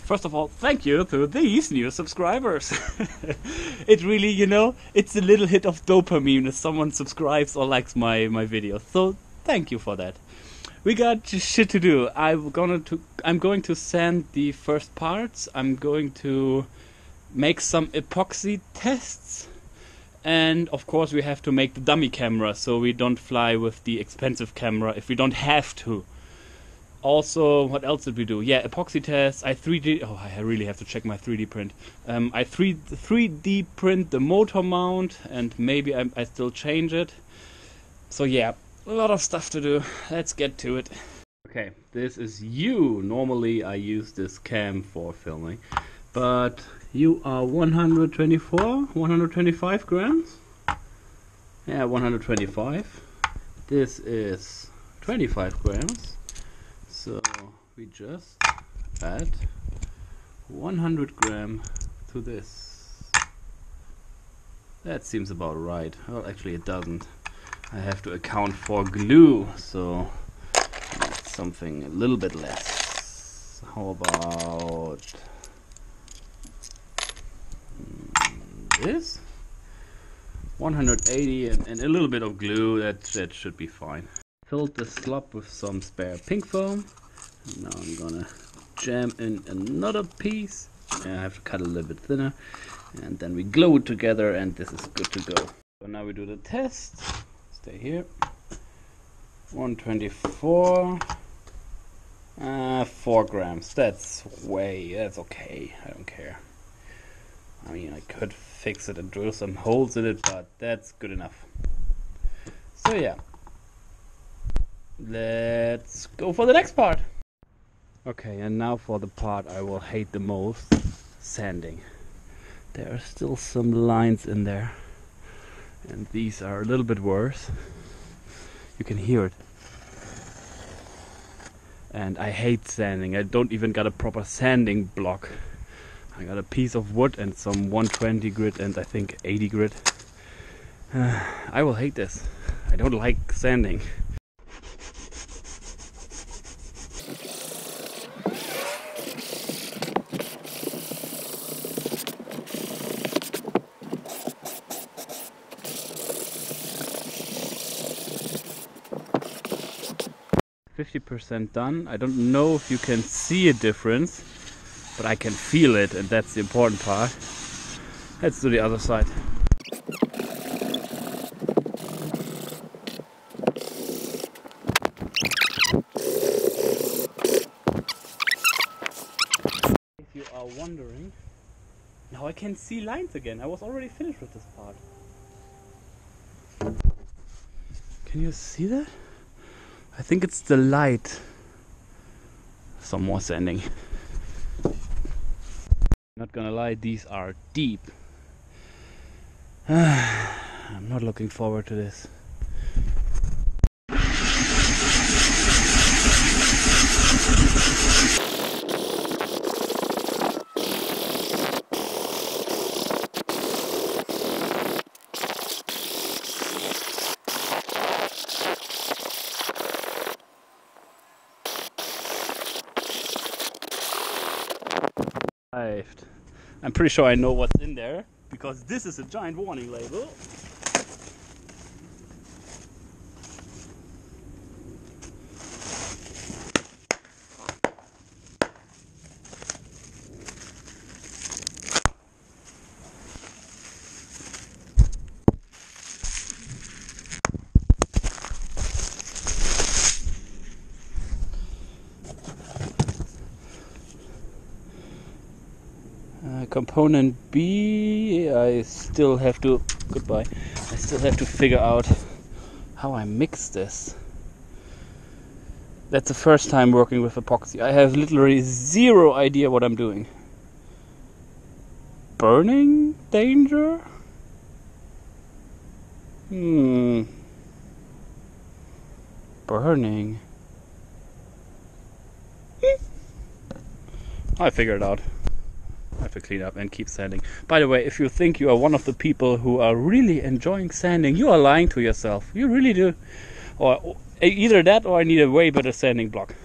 First of all, thank you to these new subscribers. It really, you know, it's a little hit of dopamine if someone subscribes or likes my videos. So thank you for that. We got shit to do. I'm going to sand the first parts. I'm going to make some epoxy tests. And of course we have to make the dummy camera so we don't fly with the expensive camera if we don't have to. Also, what else did we do? Yeah, epoxy tests. I 3D. Oh, I really have to check my 3D print. I 3D print the motor mount, and maybe I still change it. So yeah, a lot of stuff to do. Let's get to it. Okay, this is you. Normally I use this cam for filming, but you are 125 grams. Yeah, 125. This is 25 grams. So we just add 100 gram to this. That seems about right. Well, actually it doesn't. I have to account for glue, so that's something a little bit less. How about this? 180 and a little bit of glue. That should be fine. Filled the slop with some spare pink foam. And now I'm gonna jam in another piece. I have to cut a little bit thinner, and then we glue it together, and this is good to go. So now we do the test. Stay here. 124. 4 grams. That's okay. I don't care. I mean, I could fix it and drill some holes in it, but that's good enough. So yeah. Let's go for the next part. Okay, and now for the part I will hate the most, sanding. There are still some lines in there, and these are a little bit worse. You can hear it. And I hate sanding. I don't even got a proper sanding block. I got a piece of wood and some 120 grit and I think 80 grit. I will hate this. I don't like sanding. %50 done. I don't know if you can see a difference, but I can feel it, and that's the important part. Let's do the other side. If you are wondering, now I can see lines again. I was already finished with this part. Can you see that? I think it's the light. Some more sanding. Not gonna lie, these are deep. I'm not looking forward to this. I'm pretty sure I know what's in there, because this is a giant warning label. Component B, I still have to figure out how I mix this. That's the first time working with epoxy. I have literally zero idea what I'm doing. Burning danger? Burning. I figured it out. I have to clean up and keep sanding. By the way, if you think you are one of the people who are really enjoying sanding, you are lying to yourself. You really do. Or either that, or I need a way better sanding block.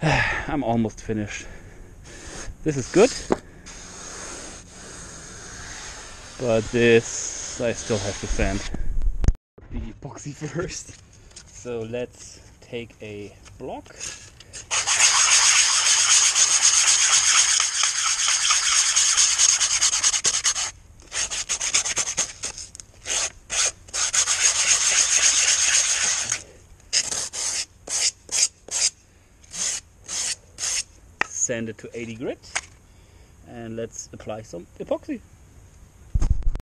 I'm almost finished. This is good, but this I still have to sand. The epoxy first. So let's take a block. Sand it to 80 grit and let's apply some epoxy.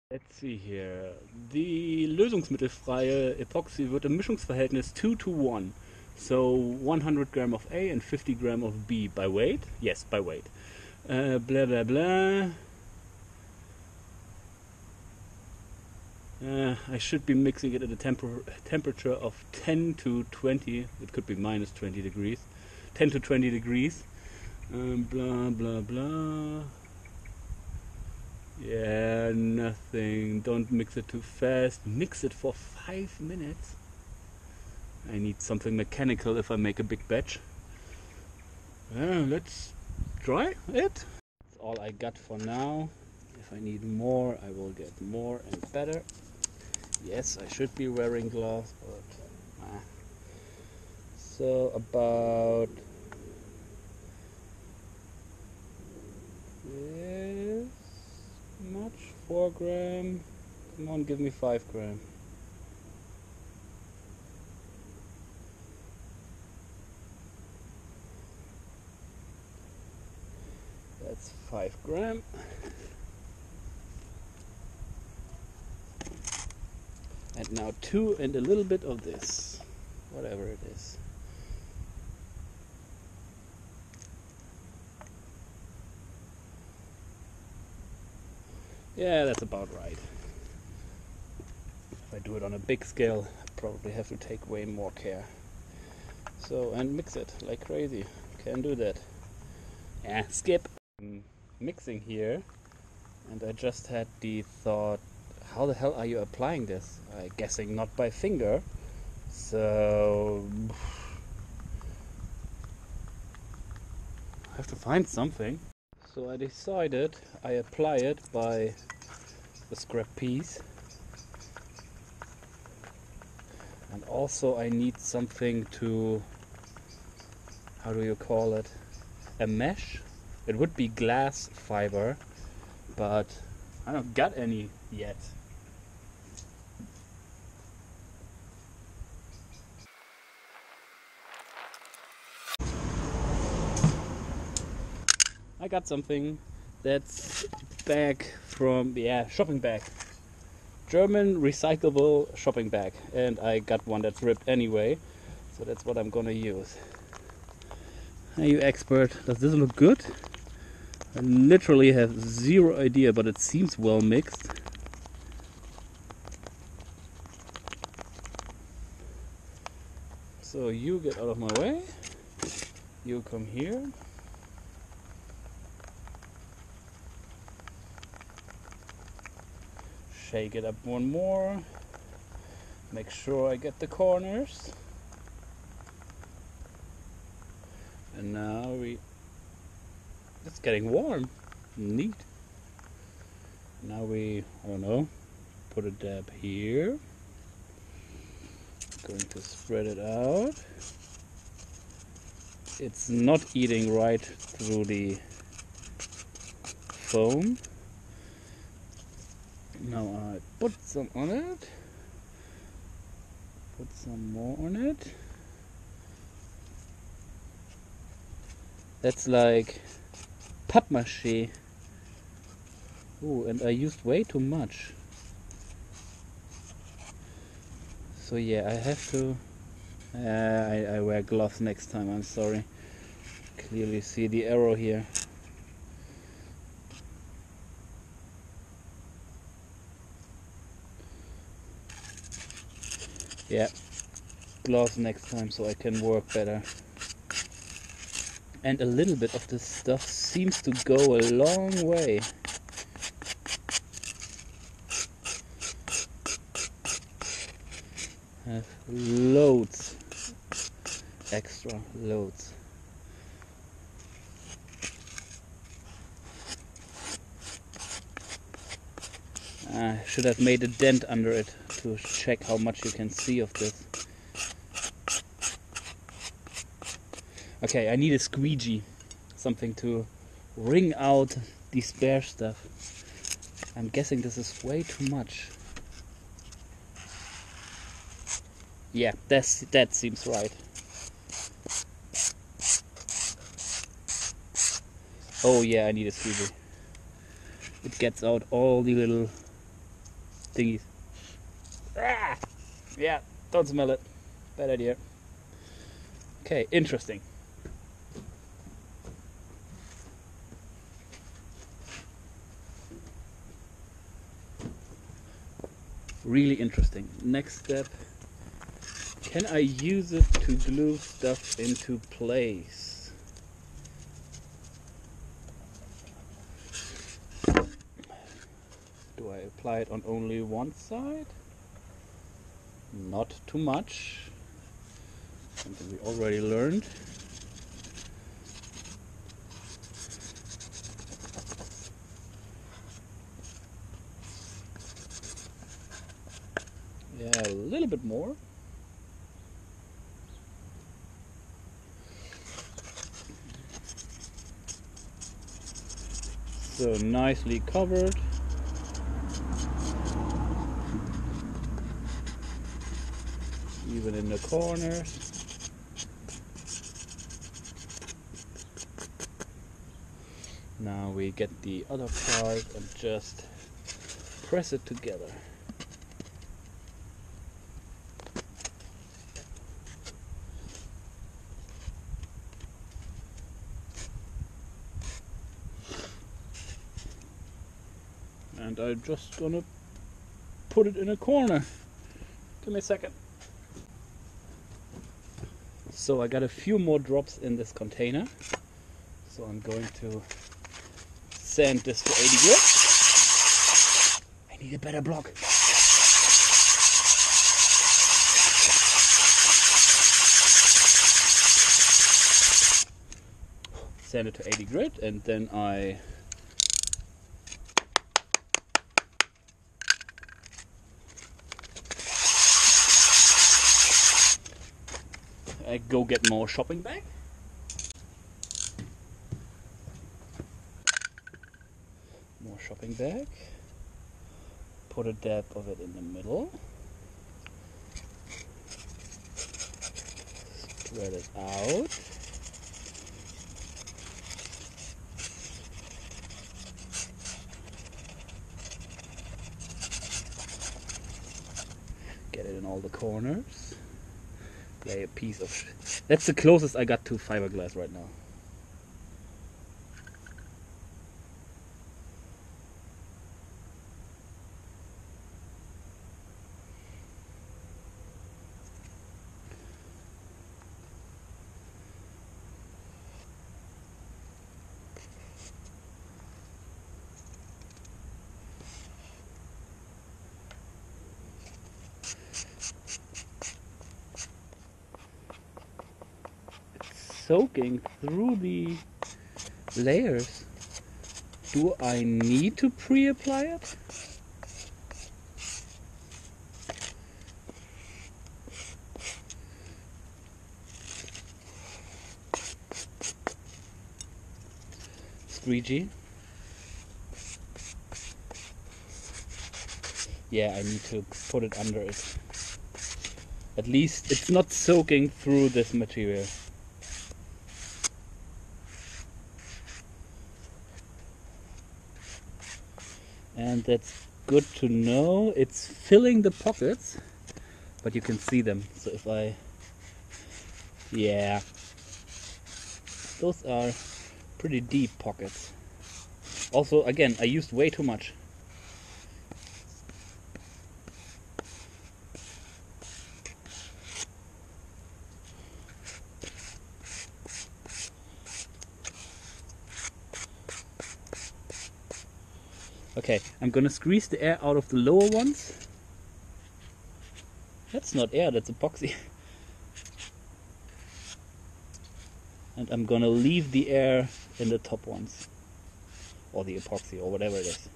Let's see here. Die lösungsmittelfreie Epoxy wird im Mischungsverhältnis 2:1. So 100 gram of A and 50 gram of B by weight. Yes, by weight. Blah blah blah. I should be mixing it at a temperature of 10 to 20. It could be minus 20 degrees. 10 to 20 degrees. Blah blah blah. Yeah, nothing. Don't mix it too fast. Mix it for 5 minutes. I need something mechanical if I make a big batch. Let's try it. That's all I got for now. If I need more, I will get more and better. Yes, I should be wearing gloves, but so about this much, 4 gram. Come on, give me 5 gram. That's 5 gram. And now 2 and a little bit of this, whatever it is. Yeah, that's about right. If I do it on a big scale, I probably have to take way more care. So, and mix it like crazy. Can do that. Yeah, skip. I'm mixing here, and I just had the thought, how the hell are you applying this? I'm guessing not by finger. So I have to find something. So I decided I apply it by the scrap piece. And also I need something to, how do you call it? A mesh? It would be glass fiber, but I don't got any yet. I got something that's bag from, yeah, shopping bag. German recyclable shopping bag. And I got one that's ripped anyway, so that's what I'm gonna use. Hey, you expert, does this look good? I literally have zero idea, but it seems well mixed. So you get out of my way. You come here. Shake it up one more. Make sure I get the corners. And now it's getting warm. Neat. Now we, I don't know, put a dab here. Going to spread it out. It's not eating right through the foam. Now I put some on it. Put some more on it. That's like papier-mâché. Ooh, and I used way too much. So yeah, I have to. I wear gloves next time. I'm sorry. Clearly see the arrow here. Yeah, gloves next time so I can work better. And a little bit of this stuff seems to go a long way. I have loads, extra loads. I should have made a dent under it to check how much you can see of this. Okay, I need a squeegee, something to wring out the spare stuff. I'm guessing this is way too much. Yeah, that seems right. Oh yeah, I need a squeegee. It gets out all the little thingies. Ah! Yeah, don't smell it. Bad idea. Okay, interesting. Really interesting. Next step. Can I use it to glue stuff into place? Do I apply it on only one side? Not too much. Something we already learned. Yeah, a little bit more. So nicely covered. Even in the corners. Now we get the other part and just press it together. And I'm just gonna put it in a corner. Give me a second. So I got a few more drops in this container. So I'm going to sand this to 80 grit. I need a better block. Sand it to 80 grit, and then I go get more shopping bag. More shopping bag. Put a dab of it in the middle. Spread it out. Get it in all the corners. Lay a piece of... That's the closest I got to fiberglass right now. Soaking through the layers. Do I need to pre-apply it? Squeegee. Yeah, I need to put it under it. At least it's not soaking through this material. And that's good to know. It's filling the pockets, but you can see them. So if I... Yeah. Those are pretty deep pockets. Also, again, I used way too much. Okay, I'm gonna squeeze the air out of the lower ones. That's not air, that's epoxy. And I'm gonna leave the air in the top ones. Or the epoxy, or whatever it is.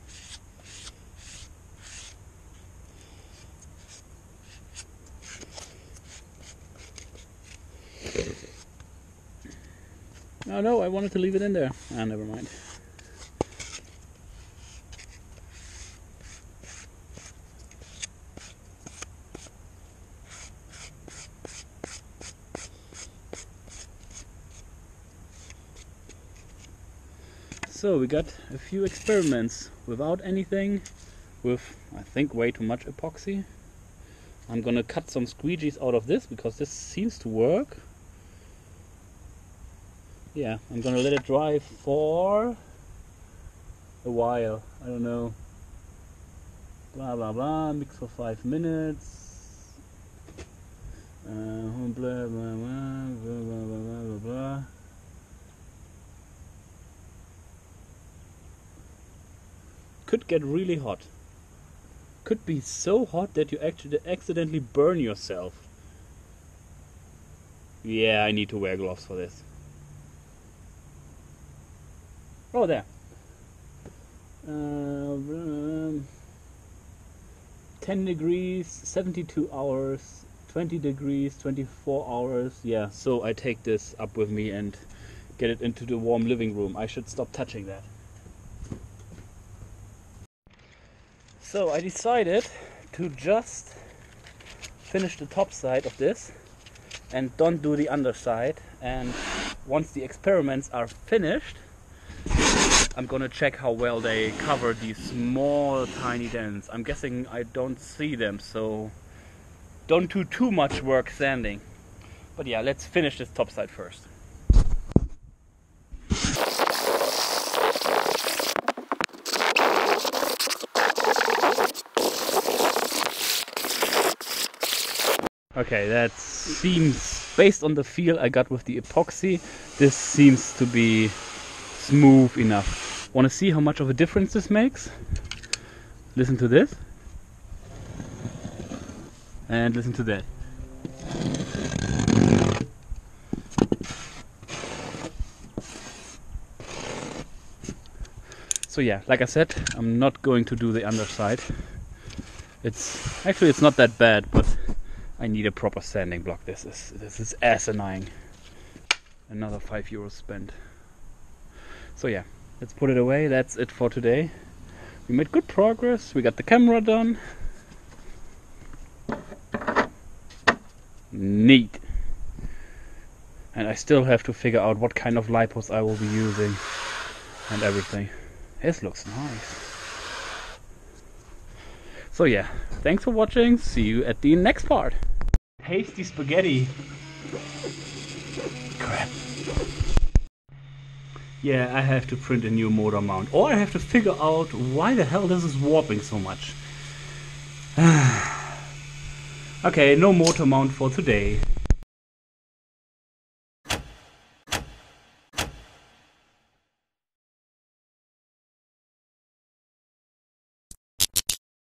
Oh no, I wanted to leave it in there. Ah, never mind. So we got a few experiments without anything, with I think way too much epoxy. I'm gonna cut some squeegees out of this because this seems to work. Yeah, I'm gonna let it dry for a while. I don't know. Blah blah blah. Mix for 5 minutes. Blah blah blah blah blah blah blah blah. Could get really hot. Could be so hot that you actually accidentally burn yourself. Yeah, I need to wear gloves for this. Oh, there. 10 degrees, 72 hours, 20 degrees, 24 hours. Yeah, so I take this up with me and get it into the warm living room. I should stop touching that. So I decided to just finish the top side of this and don't do the underside. And once the experiments are finished, I'm gonna check how well they cover these small tiny dents. I'm guessing I don't see them, so don't do too much work sanding. But yeah, let's finish this top side first. Okay, that seems, based on the feel I got with the epoxy, this seems to be smooth enough. Want to see how much of a difference this makes? Listen to this. And listen to that. So yeah, like I said, I'm not going to do the underside. It's not that bad, but I need a proper sanding block. This is asinine. Another €5 spent. So yeah, let's put it away. That's it for today. We made good progress. We got the camera done. Neat. And I still have to figure out what kind of lipos I will be using and everything. This looks nice. So yeah, thanks for watching. See you at the next part. Hasty spaghetti. Crap. Yeah, I have to print a new motor mount, or I have to figure out why the hell this is warping so much. Okay, no motor mount for today.